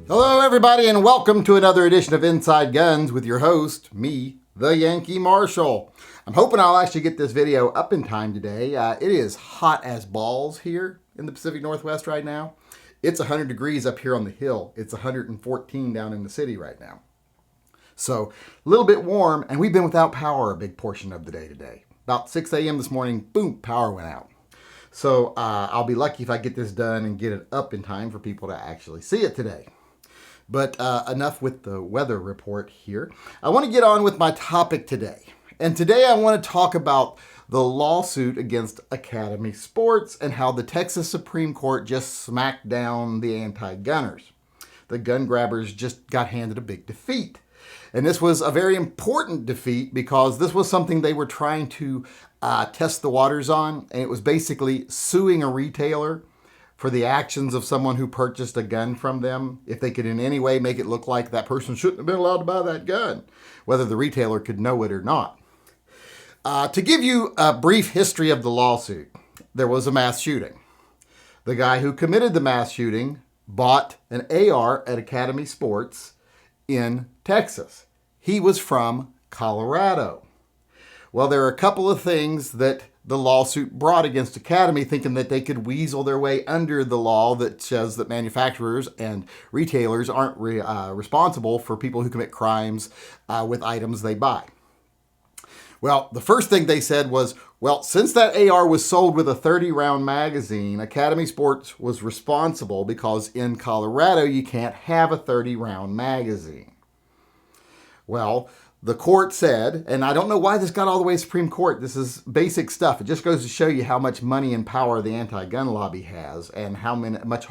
Hello, everybody, and welcome to another edition of Inside Guns with your host, me, the Yankee Marshal. I'm hoping I'll actually get this video up in time today. It is hot as balls here in the Pacific Northwest right now. It's 100 degrees up here on the hill. It's 114 down in the city right now. So a little bit warm, and we've been without power a big portion of the day today. About 6 a.m. this morning, boom, power went out. So I'll be lucky if I get this done and get it up in time for people to actually see it today. But enough with the weather report here. I want to get on with my topic today. And today I want to talk about the lawsuit against Academy Sports and how the Texas Supreme Court just smacked down the anti-gunners. The gun grabbers just got handed a big defeat. And this was a very important defeat because this was something they were trying to test the waters on. And it was basically suing a retailer for the actions of someone who purchased a gun from them, if they could in any way make it look like that person shouldn't have been allowed to buy that gun, whether the retailer could know it or not. To give you a brief history of the lawsuit, there was a mass shooting. The guy who committed the mass shooting bought an AR at Academy Sports in Texas. He was from Colorado. Well, there are a couple of things that the lawsuit brought against Academy, thinking that they could weasel their way under the law that says that manufacturers and retailers aren't responsible for people who commit crimes with items they buy. Well, the first thing they said was, well, since that AR was sold with a 30-round magazine, Academy Sports was responsible because in Colorado you can't have a 30-round magazine. Well, the court said, and I don't know why this got all the way to Supreme Court. This is basic stuff. It just goes to show you how much money and power the anti-gun lobby has and how much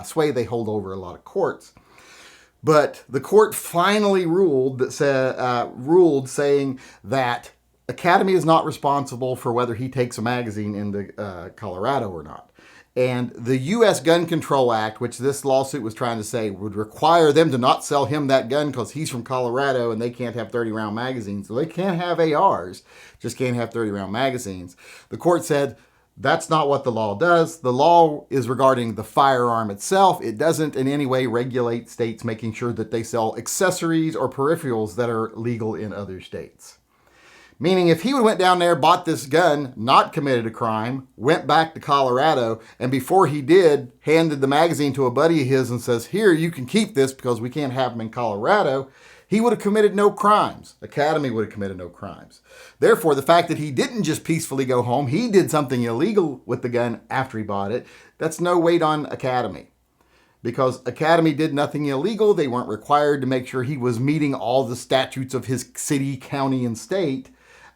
sway they hold over a lot of courts. But the court finally ruled saying that Academy is not responsible for whether he takes a magazine into Colorado or not. And the U.S. Gun Control Act, which this lawsuit was trying to say would require them to not sell him that gun because he's from Colorado and they can't have 30-round magazines. So they can't have ARs, just can't have 30-round magazines. The court said that's not what the law does. The law is regarding the firearm itself. It doesn't in any way regulate states making sure that they sell accessories or peripherals that are legal in other states. Meaning if he went down there, bought this gun, not committed a crime, went back to Colorado, and before he did, handed the magazine to a buddy of his and says, here, you can keep this because we can't have them in Colorado, he would have committed no crimes. Academy would have committed no crimes. Therefore, the fact that he didn't just peacefully go home, he did something illegal with the gun after he bought it, that's no weight on Academy. Because Academy did nothing illegal, they weren't required to make sure he was meeting all the statutes of his city, county, and state,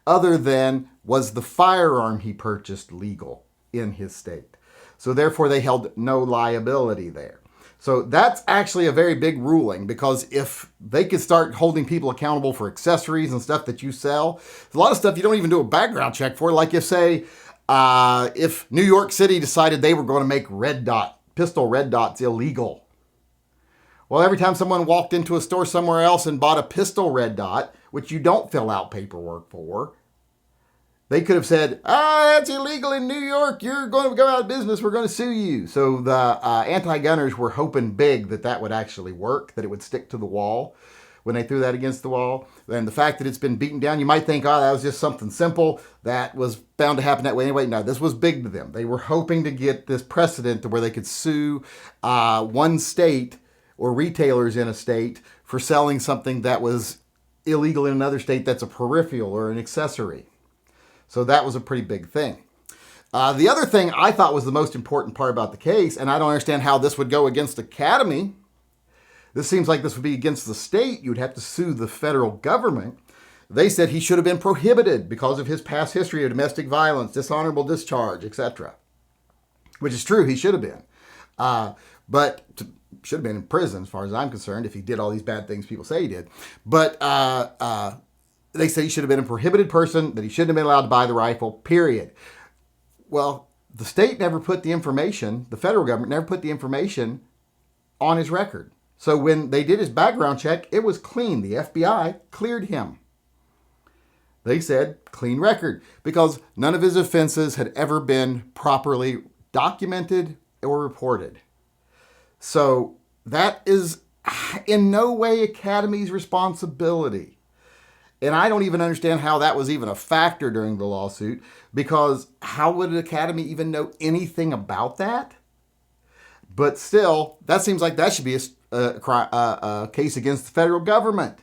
other than was the firearm he purchased legal in his state. So therefore they held no liability there. So that's actually a very big ruling because if they could start holding people accountable for accessories and stuff that you sell, there's a lot of stuff you don't even do a background check for. Like if New York City decided they were going to make pistol red dots illegal. Well, every time someone walked into a store somewhere else and bought a pistol red dot, which you don't fill out paperwork for, they could have said, that's illegal in New York. You're going to go out of business. We're going to sue you. So the anti-gunners were hoping big that would actually work, that it would stick to the wall when they threw that against the wall. And the fact that it's been beaten down, you might think, that was just something simple that was bound to happen that way anyway. No, this was big to them. They were hoping to get this precedent to where they could sue one state or retailers in a state for selling something that was illegal in another state that's a peripheral or an accessory. So that was a pretty big thing. The other thing I thought was the most important part about the case, and I don't understand how this would go against Academy. This seems like this would be against the state. You'd have to sue the federal government. They said he should have been prohibited because of his past history of domestic violence, dishonorable discharge, etc. Which is true, he should have been. But should have been in prison as far as I'm concerned if he did all these bad things people say he did. But they said he should have been a prohibited person, that he shouldn't have been allowed to buy the rifle, period. Well, the state never put the information, the federal government never put the information on his record. So when they did his background check, it was clean. The FBI cleared him. They said clean record because none of his offenses had ever been properly documented or reported. So that is in no way Academy's responsibility. And I don't even understand how that was even a factor during the lawsuit, because how would an Academy even know anything about that? But still, that seems like that should be a case against the federal government.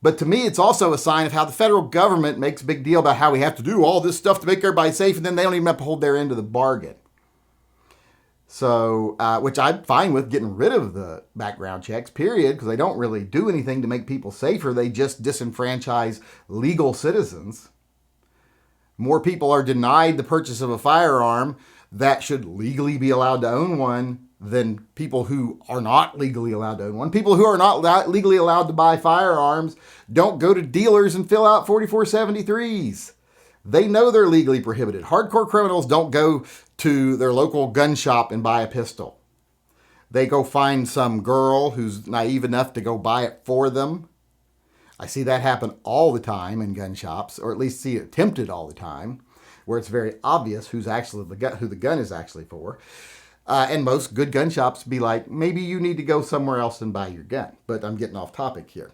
But to me, it's also a sign of how the federal government makes a big deal about how we have to do all this stuff to make everybody safe, and then they don't even uphold their end of the bargain. So, which I'm fine with getting rid of the background checks, period, because they don't really do anything to make people safer. They just disenfranchise legal citizens. More people are denied the purchase of a firearm that should legally be allowed to own one than people who are not legally allowed to own one. People who are not legally allowed to buy firearms don't go to dealers and fill out 4473s. They know they're legally prohibited. Hardcore criminals don't go to their local gun shop and buy a pistol. They go find some girl who's naive enough to go buy it for them. I see that happen all the time in gun shops, or at least see it attempted all the time, where it's very obvious who the gun is actually for. And most good gun shops be like, maybe you need to go somewhere else and buy your gun. But I'm getting off topic here.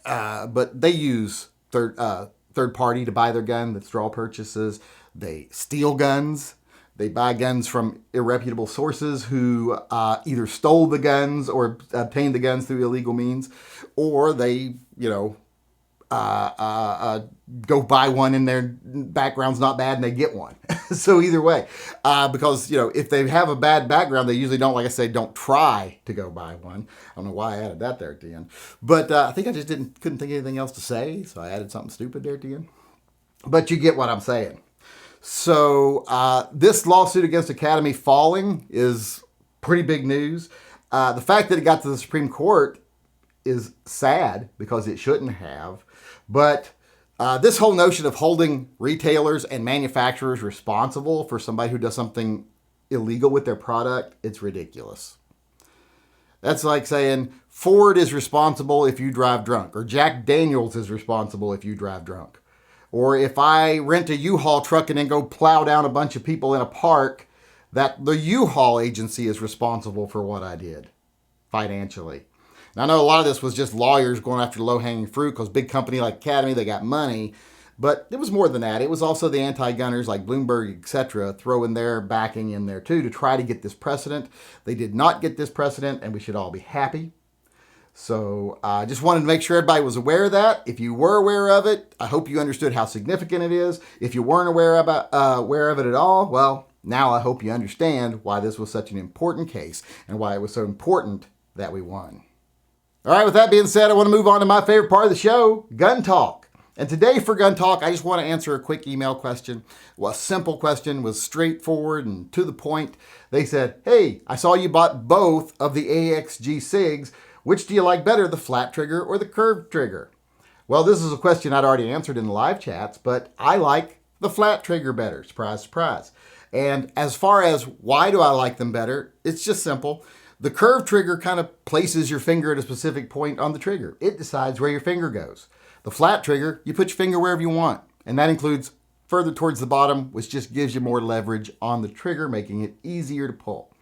But they use third party to buy their gun. That's straw purchases. They steal guns. They buy guns from irreputable sources who either stole the guns or obtained the guns through illegal means, or they, go buy one and their background's not bad and they get one. So either way, because, if they have a bad background, they usually don't, like I say, don't try to go buy one. I don't know why I added that there at the end, but I think I just couldn't think of anything else to say. So I added something stupid there at the end, but you get what I'm saying. So this lawsuit against Academy falling is pretty big news. The fact that it got to the Supreme Court is sad because it shouldn't have. But this whole notion of holding retailers and manufacturers responsible for somebody who does something illegal with their product, it's ridiculous. That's like saying Ford is responsible if you drive drunk, or Jack Daniels is responsible if you drive drunk. Or if I rent a U-Haul truck and then go plow down a bunch of people in a park, that the U-Haul agency is responsible for what I did financially. Now, I know a lot of this was just lawyers going after low-hanging fruit because big company like Academy, they got money. But it was more than that. It was also the anti-gunners like Bloomberg, etc., throwing their backing in there too to try to get this precedent. They did not get this precedent, and we should all be happy. So I just wanted to make sure everybody was aware of that. If you were aware of it, I hope you understood how significant it is. If you weren't aware of it at all, well, now I hope you understand why this was such an important case and why it was so important that we won. All right, with that being said, I want to move on to my favorite part of the show, Gun Talk. And today for Gun Talk, I just want to answer a quick email question. Well, a simple question, was straightforward and to the point. They said, hey, I saw you bought both of the AXG SIGs. Which do you like better, the flat trigger or the curved trigger? Well, this is a question I'd already answered in the live chats, but I like the flat trigger better. Surprise, surprise. And as far as why do I like them better, it's just simple. The curved trigger kind of places your finger at a specific point on the trigger. It decides where your finger goes. The flat trigger, you put your finger wherever you want. And that includes further towards the bottom, which just gives you more leverage on the trigger, making it easier to pull.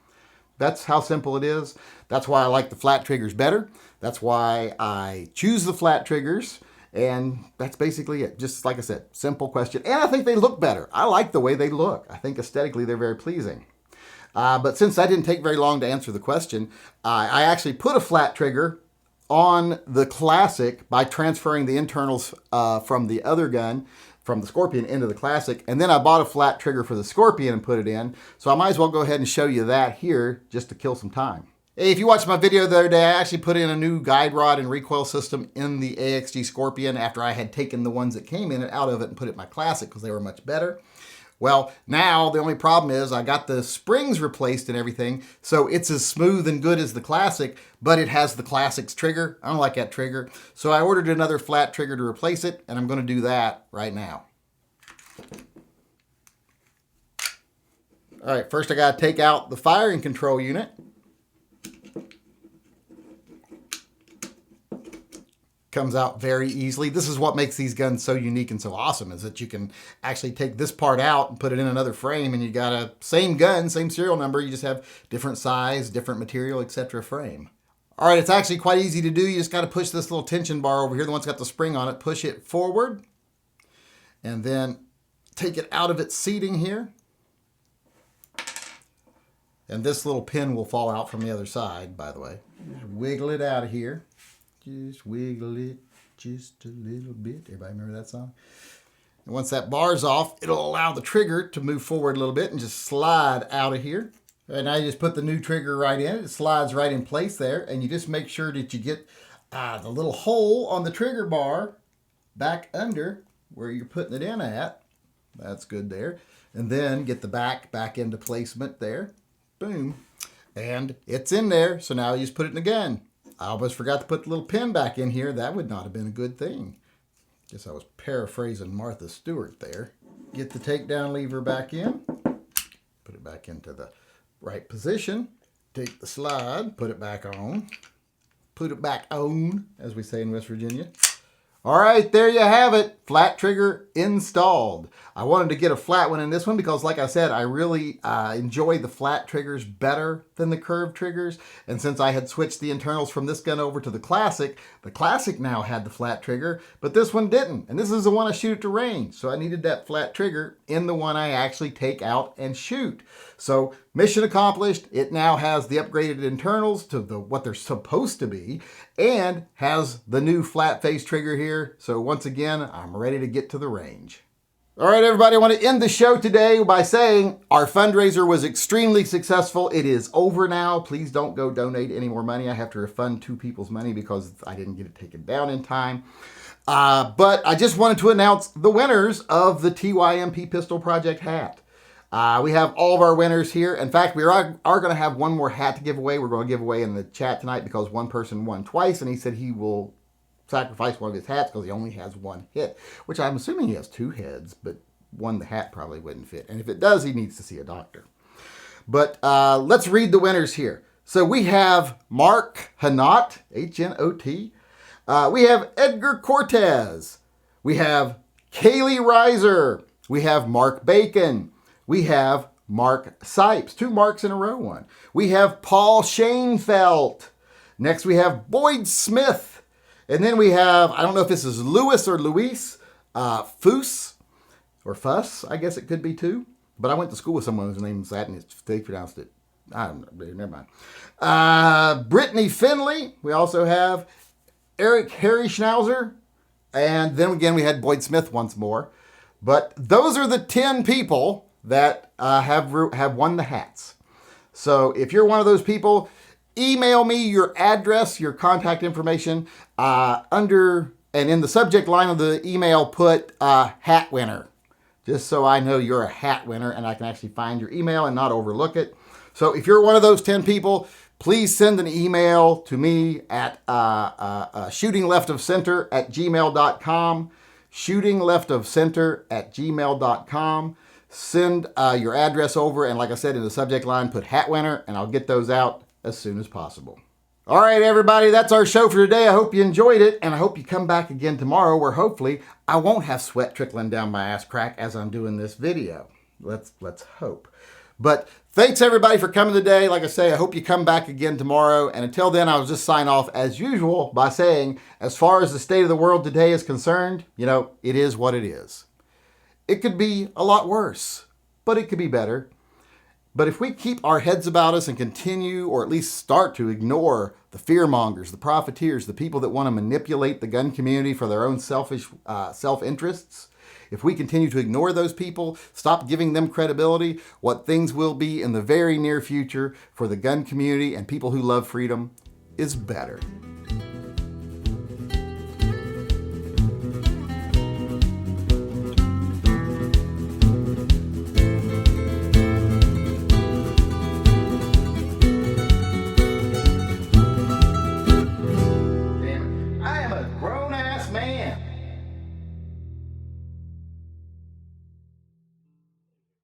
That's how simple it is. That's why I like the flat triggers better. That's why I choose the flat triggers. And that's basically it. Just like I said, simple question. And I think they look better. I like the way they look. I think aesthetically they're very pleasing. But since that didn't take very long to answer the question, I actually put a flat trigger on the Classic by transferring the internals from the other gun, from the Scorpion into the Classic, and then I bought a flat trigger for the Scorpion and put it in. So I might as well go ahead and show you that here just to kill some time. Hey, if you watched my video the other day, I actually put in a new guide rod and recoil system in the AXG Scorpion after I had taken the ones that came in it out of it and put it in my Classic because they were much better. Well, now the only problem is I got the springs replaced and everything, so it's as smooth and good as the Classic, but it has the Classic's trigger. I don't like that trigger. So I ordered another flat trigger to replace it, and I'm going to do that right now. All right, first I got to take out the firing control unit. Comes out very easily. This is what makes these guns so unique and so awesome, is that you can actually take this part out and put it in another frame, and you got a same gun, same serial number, you just have different size, different material, etc. frame. All right, it's actually quite easy to do. You just got to push this little tension bar over here, the one's got the spring on it, push it forward, and then take it out of its seating here. And this little pin will fall out from the other side, by the way. Just wiggle it out of here. Just wiggle it just a little bit. Everybody remember that song? And once that bar's off, it'll allow the trigger to move forward a little bit and just slide out of here. And now you just put the new trigger right in. It slides right in place there. And you just make sure that you get the little hole on the trigger bar back under where you're putting it in at. That's good there. And then get the back into placement there. Boom. And it's in there. So now you just put it in the gun. I almost forgot to put the little pin back in here. That would not have been a good thing. Guess I was paraphrasing Martha Stewart there. Get the takedown lever back in. Put it back into the right position. Take the slide, put it back on. Put it back on, as we say in West Virginia. All right, there you have it. Flat trigger installed. I wanted to get a flat one in this one because, like I said, I really enjoy the flat triggers better than the curved triggers. And since I had switched the internals from this gun over to the Classic now had the flat trigger, but this one didn't. And this is the one I shoot to range. So I needed that flat trigger in the one I actually take out and shoot. So mission accomplished. It now has the upgraded internals to what they're supposed to be and has the new flat face trigger here. So once again, I'm ready to get to the range. All right, everybody, I want to end the show today by saying our fundraiser was extremely successful. It is over now. Please don't go donate any more money. I have to refund 2 people's money because I didn't get it taken down in time. But I just wanted to announce the winners of the TYMP Pistol Project hat. We have all of our winners here. In fact, we are going to have one more hat to give away. We're going to give away in the chat tonight because one person won twice, and he said he will sacrifice one of his hats because he only has 1 hit, which I'm assuming he has 2 heads, but the hat probably wouldn't fit. And if it does, he needs to see a doctor. But let's read the winners here. So we have Mark Hanot, H-N-O-T. We have Edgar Cortez. We have Kaylee Reiser. We have Mark Bacon. We have Mark Sipes. 2 marks in a row one. We have Paul Shanefeldt. Next we have Boyd Smith. And then we have, I don't know if this is Louis or Luis, Foos, or Fuss, I guess it could be too. But I went to school with someone whose name was that, and they pronounced it. I don't know, never mind. Brittany Finley. We also have Eric Harry Schnauzer. And then again, we had Boyd Smith once more. But those are the 10 people that have won the hats. So if you're one of those people, email me your address, your contact information, and in the subject line of the email, put hat winner, just so I know you're a hat winner and I can actually find your email and not overlook it. So if you're one of those 10 people, please send an email to me at shootingleftofcenter@gmail.com, shootingleftofcenter@gmail.com. Send your address over, and like I said, in the subject line, put hat winner, and I'll get those out as soon as possible. All right, everybody, that's our show for today. I hope you enjoyed it, and I hope you come back again tomorrow where hopefully I won't have sweat trickling down my ass crack as I'm doing this video. Let's hope. But thanks, everybody, for coming today. Like I say, I hope you come back again tomorrow. And until then, I'll just sign off as usual by saying, as far as the state of the world today is concerned, it is what it is. It could be a lot worse, but it could be better. But if we keep our heads about us and continue, or at least start to ignore the fearmongers, the profiteers, the people that want to manipulate the gun community for their own selfish self-interests, if we continue to ignore those people, stop giving them credibility, what things will be in the very near future for the gun community and people who love freedom is better.